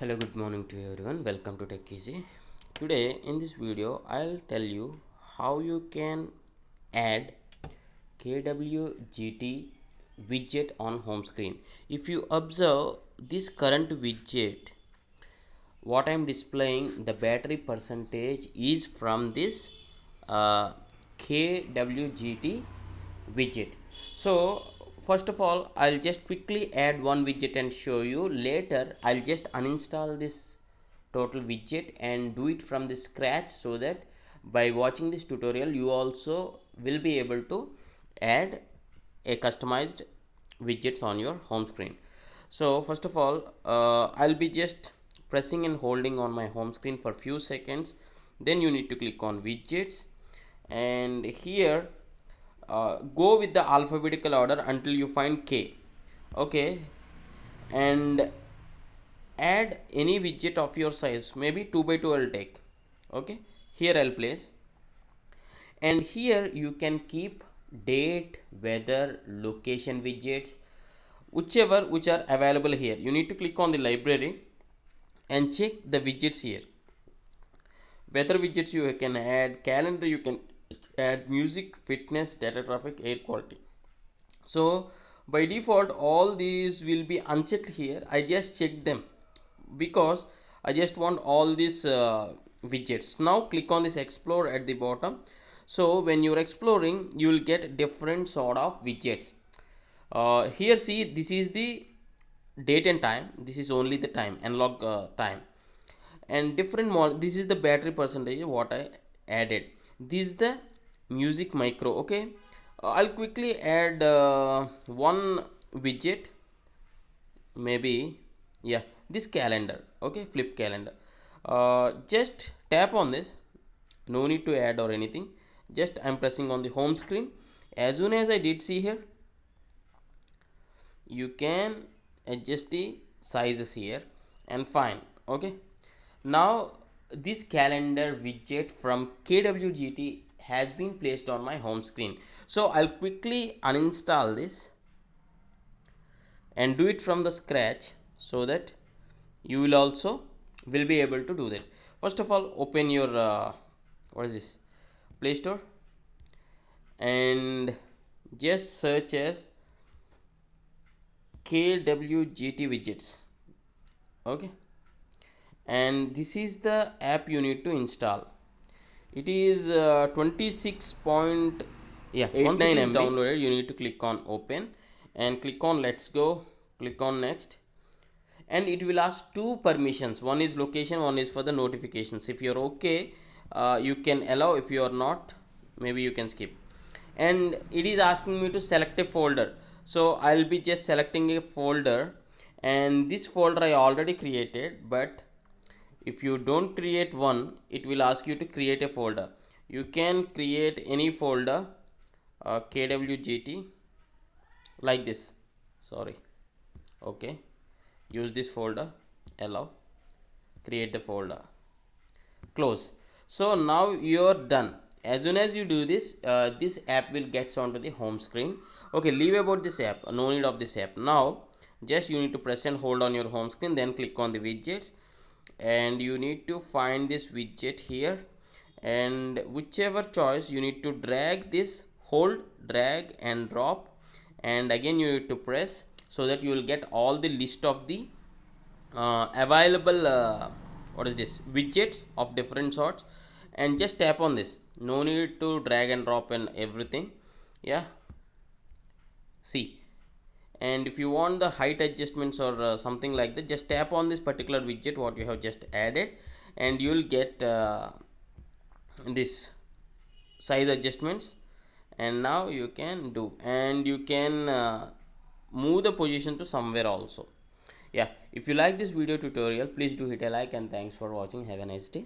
Hello, good morning to everyone. Welcome to Tech Easy. Today in this video I'll tell you how you can add Kwgt widget on home screen. If you observe this current widget, what I'm displaying, the battery percentage is from this Kwgt widget. So first of all, I'll just quickly add one widget and show you. Later I'll just uninstall this total widget and do it from the scratch, so that by watching this tutorial you also will be able to add a customized widgets on your home screen. So first of all, I'll be just pressing and holding on my home screen for few seconds. Then you need to click on widgets, and here go with the alphabetical order until you find K. Okay, and add any widget of your size, maybe 2 by 2 I'll take. Okay, here I'll place, and here you can keep date, weather, location widgets, whichever which are available here. You need to click on the library and check the widgets here. Weather widgets you can add, calendar you can add, music, fitness, data traffic, air quality. So by default all these will be unchecked here. I just check them because I just want all these widgets. Now click on this explore at the bottom. So when you're exploring, you will get different sort of widgets. Here see, this is the date and time. This is only the time, analog time, and different this is the battery percentage what I added. This is the music micro. Okay, I'll quickly add one widget, maybe, yeah, this calendar. Okay, flip calendar. Just tap on this, no need to add or anything, just I'm pressing on the home screen. As soon as I did, see here, you can adjust the sizes here and fine. Okay, now this calendar widget from Kwgt has been placed on my home screen. So I'll quickly uninstall this and do it from the scratch, so that you will also will be able to do that. First of all, open your what is this, Play Store, and just search as Kwgt widgets. Okay, and this is the app you need to install. It is 26 point, yeah, 89 MB. Downloaded, you need to click on open and click on let's go, click on next, and it will ask two permissions. One is location, one is for the notifications. If you're okay, you can allow. If you are not, maybe you can skip. And it is asking me to select a folder, so I'll be just selecting a folder, and this folder I already created. But if you don't create one, it will ask you to create a folder. You can create any folder, Kwgt, like this, sorry. Okay, use this folder, allow, create the folder, close. So now you're done. As soon as you do this, this app will get onto the home screen. Okay, leave about this app, no need of this app. Now just you need to press and hold on your home screen, then click on the widgets, and you need to find this widget here, and whichever choice you need to drag this, hold, drag and drop, and again you need to press, so that you will get all the list of the available what is this, widgets of different sorts. And just tap on this, no need to drag and drop and everything. Yeah, see. And if you want the height adjustments or something like that, just tap on this particular widget what you have just added, and you will get this size adjustments. And now you can do, and you can move the position to somewhere also. Yeah, if you like this video tutorial, please do hit a like, and thanks for watching. Have a nice day.